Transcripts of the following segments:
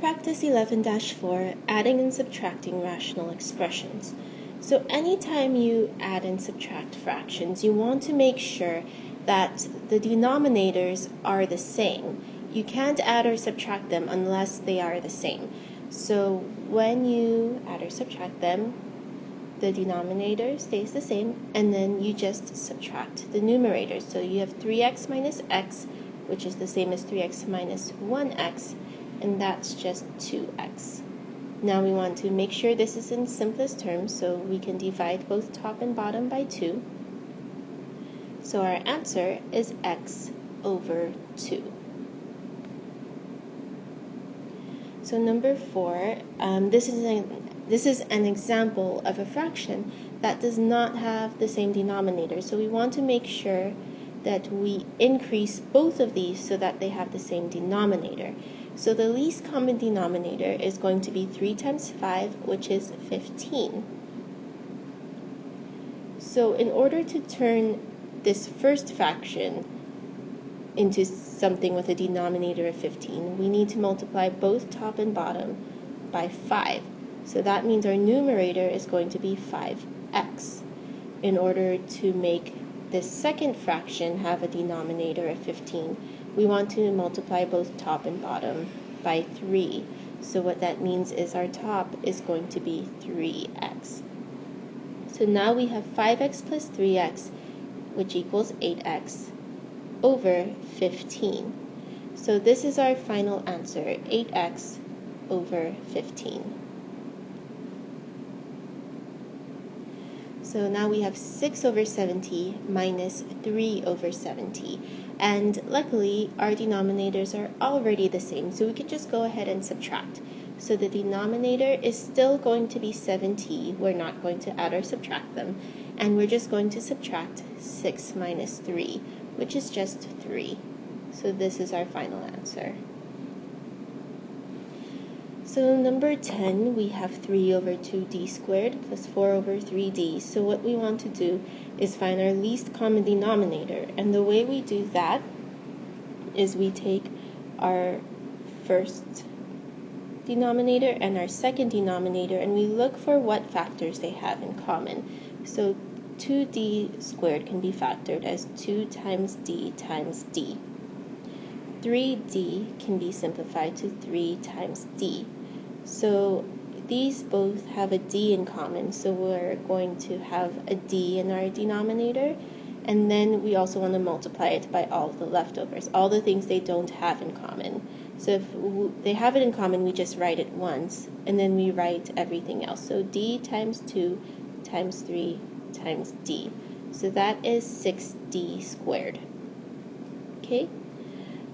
Practice 11-4, adding and subtracting rational expressions. So anytime you add and subtract fractions, you want to make sure that the denominators are the same. You can't add or subtract them unless they are the same. So when you add or subtract them, the denominator stays the same, and then you just subtract the numerators. So you have 3x minus x, which is the same as 3x minus 1x, and that's just 2x. Now we want to make sure this is in simplest terms, so we can divide both top and bottom by 2. So our answer is x over 2. So number 4, this is an example of a fraction that does not have the same denominator. So we want to make sure that we increase both of these so that they have the same denominator. So the least common denominator is going to be 3 times 5, which is 15. So in order to turn this first fraction into something with a denominator of 15, we need to multiply both top and bottom by 5. So that means our numerator is going to be 5x. In order to make this second fraction have a denominator of 15, we want to multiply both top and bottom by 3. So what that means is our top is going to be 3x. So now we have 5x plus 3x, which equals 8x, over 15. So this is our final answer, 8x over 15. So now we have 6 over 70 minus 3 over 70. And luckily, our denominators are already the same, so we can just go ahead and subtract. So the denominator is still going to be 70. We're not going to add or subtract them. And we're just going to subtract 6 minus 3, which is just 3. So this is our final answer. So number 10, we have 3 over 2d squared plus 4 over 3d. So what we want to do is find our least common denominator. And the way we do that is we take our first denominator and our second denominator, and we look for what factors they have in common. So 2d squared can be factored as 2 times d times d. 3d can be simplified to 3 times d. So these both have a d in common, so we're going to have a d in our denominator, and then we also want to multiply it by all of the leftovers, all the things they don't have in common. So if they have it in common, we just write it once, and then we write everything else. So d times 2 times 3 times d. So that is 6d squared. Okay?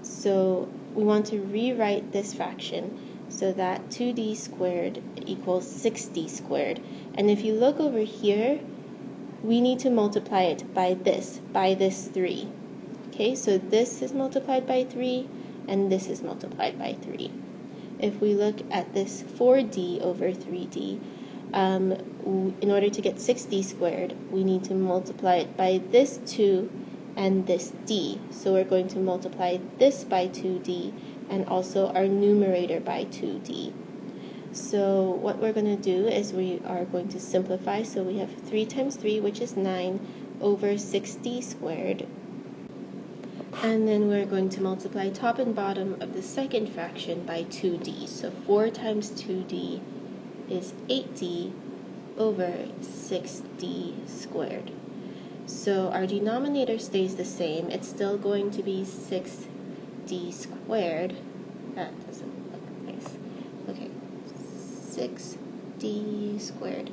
So we want to rewrite this fraction so that 2d squared equals 6d squared. And if you look over here, we need to multiply it by this 3. Okay, so this is multiplied by 3, and this is multiplied by 3. If we look at this 4d over 3d, in order to get 6d squared, we need to multiply it by this 2 and this d. So we're going to multiply this by 2d and also our numerator by 2d. So what we're going to do is we are going to simplify. So we have 3 times 3, which is 9, over 6d squared. And then we're going to multiply top and bottom of the second fraction by 2d. So 4 times 2d is 8d over 6d squared. So our denominator stays the same. It's still going to be 6d squared. That doesn't look nice. Okay, 6d squared.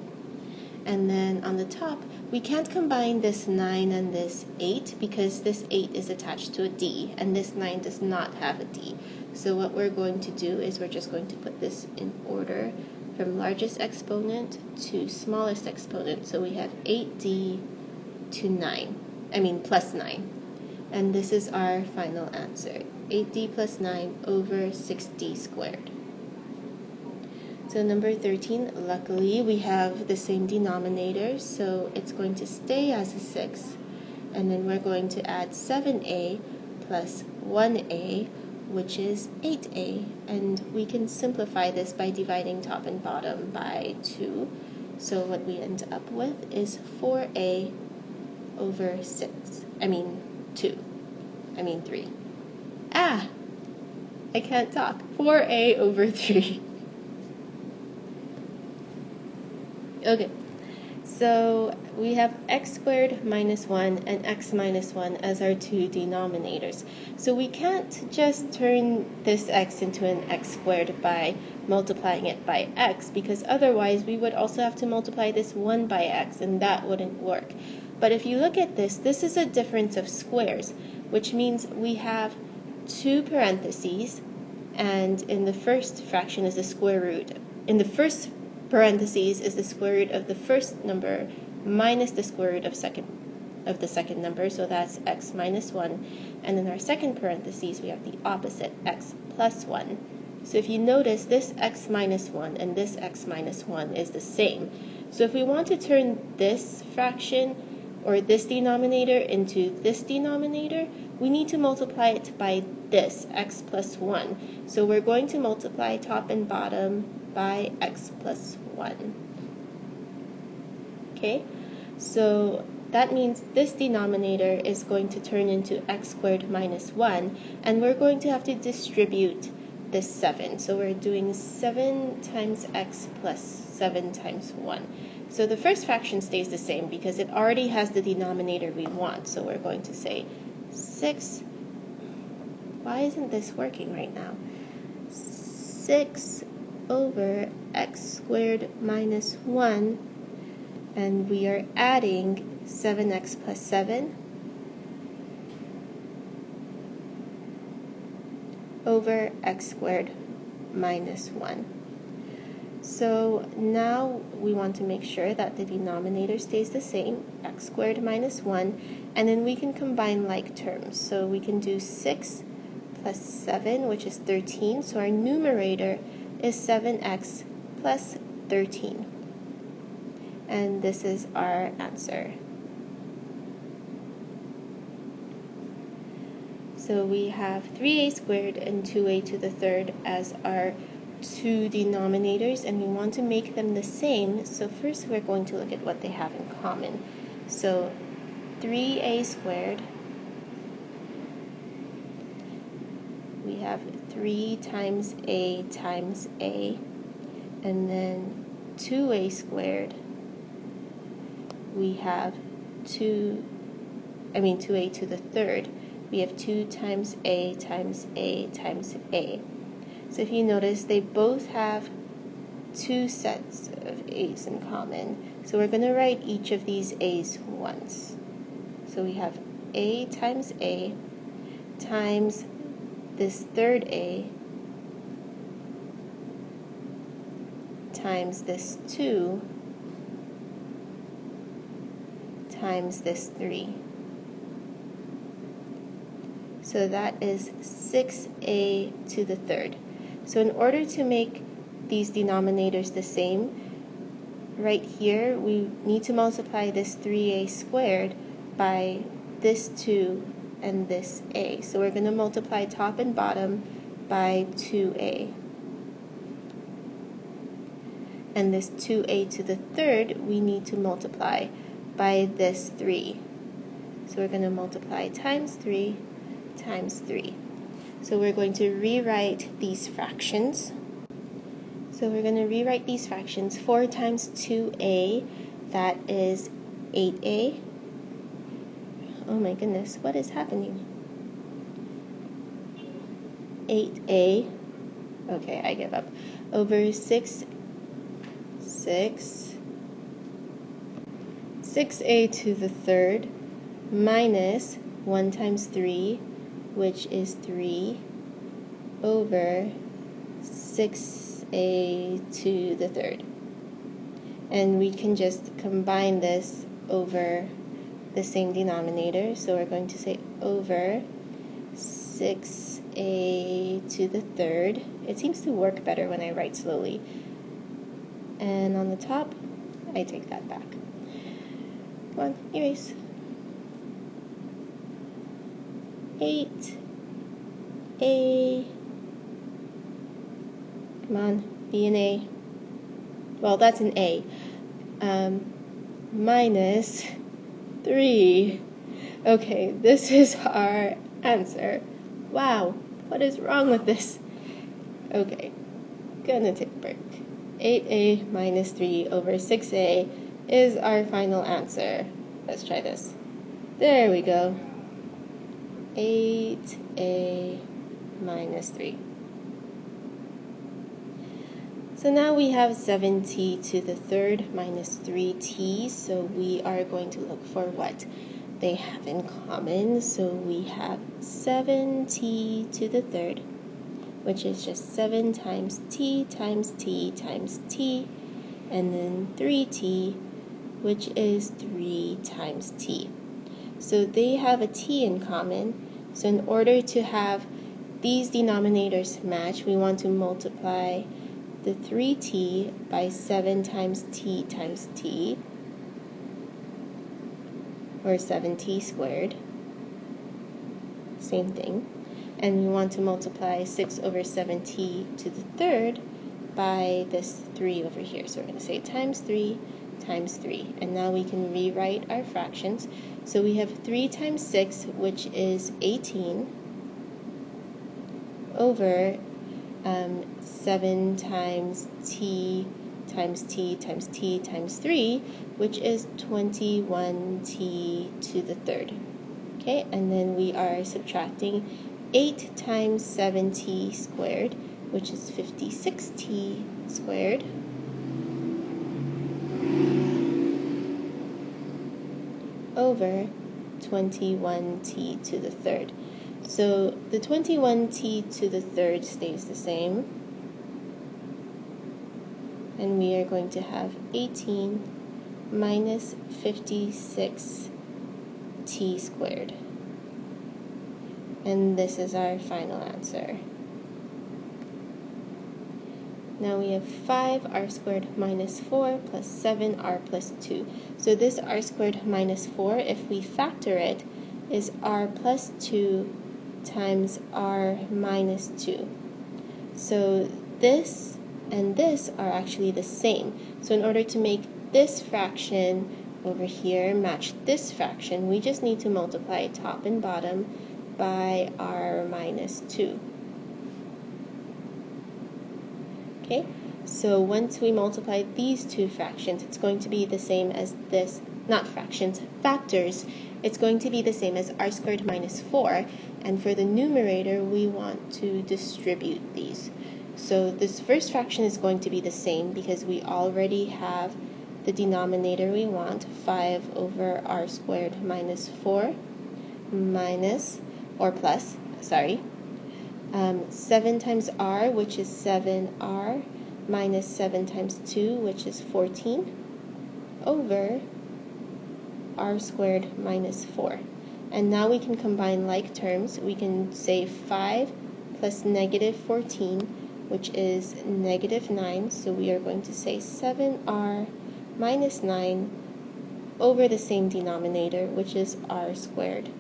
And then on the top, we can't combine this 9 and this 8 because this 8 is attached to a d, and this 9 does not have a d. So what we're going to do is we're just going to put this in order from largest exponent to smallest exponent. So we have 8d to plus 9. And this is our final answer, 8d plus 9 over 6d squared. So number 13, luckily we have the same denominator, so it's going to stay as a 6. And then we're going to add 7a plus 1a which is 8a. And we can simplify this by dividing top and bottom by 2. So what we end up with is 4a over 3. Ah! I can't talk. 4a over 3. Okay, so we have x squared minus 1 and x minus 1 as our two denominators. So we can't just turn this x into an x squared by multiplying it by x, because otherwise we would also have to multiply this 1 by x, and that wouldn't work. But if you look at this is a difference of squares, which means we have two parentheses, and in the first fraction is the square root. In the first parentheses is the square root of the first number minus the square root of the second number, so that's x minus 1. And in our second parentheses, we have the opposite, x plus 1. So if you notice, this x minus 1 and this x minus 1 is the same. So if we want to turn this fraction or this denominator into this denominator, we need to multiply it by this, x plus 1. So we're going to multiply top and bottom by x plus 1. Okay, so that means this denominator is going to turn into x squared minus 1, and we're going to have to distribute this 7. So we're doing 7 times x plus 7 times 1. So the first fraction stays the same because it already has the denominator we want. So we're going to say 6. Why isn't this working right now? 6 over x squared minus 1, and we are adding 7x plus 7 over x squared minus 1. So now we want to make sure that the denominator stays the same, x squared minus 1, and then we can combine like terms. So we can do 6 plus 7, which is 13, so our numerator is 7x plus 13. And this is our answer. So we have 3a squared and 2a to the third as our two denominators, and we want to make them the same. So first we're going to look at what they have in common. So 3a squared, we have 3 times a, and then 2a squared, we have 2a to the third, we have 2 times a times a times a. So if you notice, they both have two sets of a's in common. So we're going to write each of these a's once. So we have a times this third a times this 2 times this 3. So that is 6a to the third. So in order to make these denominators the same, right here we need to multiply this 3a squared by this 2 and this a. So we're going to multiply top and bottom by 2a. And this 2a to the third we need to multiply by this 3. So we're going to multiply times 3 times 3. So we're going to rewrite these fractions. So we're going to rewrite these fractions. 4 times 2a, that is 8a. Oh my goodness, what is happening? 8a, okay, I give up, over 6a to the third minus 1 times 3, which is 3 over 6a to the third. And we can just combine this over the same denominator. So we're going to say over 6a to the third. It seems to work better when I write slowly. And on the top, I take that back. Come on, erase. 8 A, come on, be an A. Well, that's an A. Minus 3. Okay, this is our answer. Wow, what is wrong with this? Okay, gonna take a break. 8a minus 3 over 6a is our final answer. Let's try this. There we go. 8a minus 3. So now we have 7t to the third minus 3t, so we are going to look for what they have in common. So we have 7t to the third, which is just 7 times t times t times t, and then 3t, which is 3 times t. So they have a t in common. So in order to have these denominators match, we want to multiply the 3t by 7 times t times t, or 7t squared. Same thing. And we want to multiply 6 over 7t to the third by this 3 over here. So we're going to say times 3 times 3. And now we can rewrite our fractions. So we have 3 times 6, which is 18, over 7 times t times t times t times 3, which is 21t to the third. Okay, and then we are subtracting 8 times 7t squared, which is 56t squared, over 21t to the third. So the 21t to the third stays the same, and we are going to have 18 minus 56t squared. And this is our final answer. Now we have 5r squared minus 4 plus 7r plus 2. So this r squared minus 4, if we factor it, is r plus 2 times r minus 2. So this and this are actually the same. So in order to make this fraction over here match this fraction, we just need to multiply top and bottom by r minus 2. Okay, so once we multiply these two fractions, it's going to be the same as this, not fractions, factors. It's going to be the same as r squared minus 4, and for the numerator, we want to distribute these. So this first fraction is going to be the same because we already have the denominator we want, 5 over r squared minus 4 minus, or plus, sorry, 7 times r, which is 7r, minus 7 times 2, which is 14, over r squared minus 4. And now we can combine like terms. We can say 5 plus negative 14, which is negative 9. So we are going to say 7r minus 9 over the same denominator, which is r squared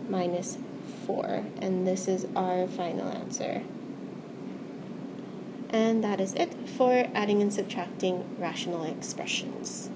minus 4. And this is our final answer. And that is it for adding and subtracting rational expressions.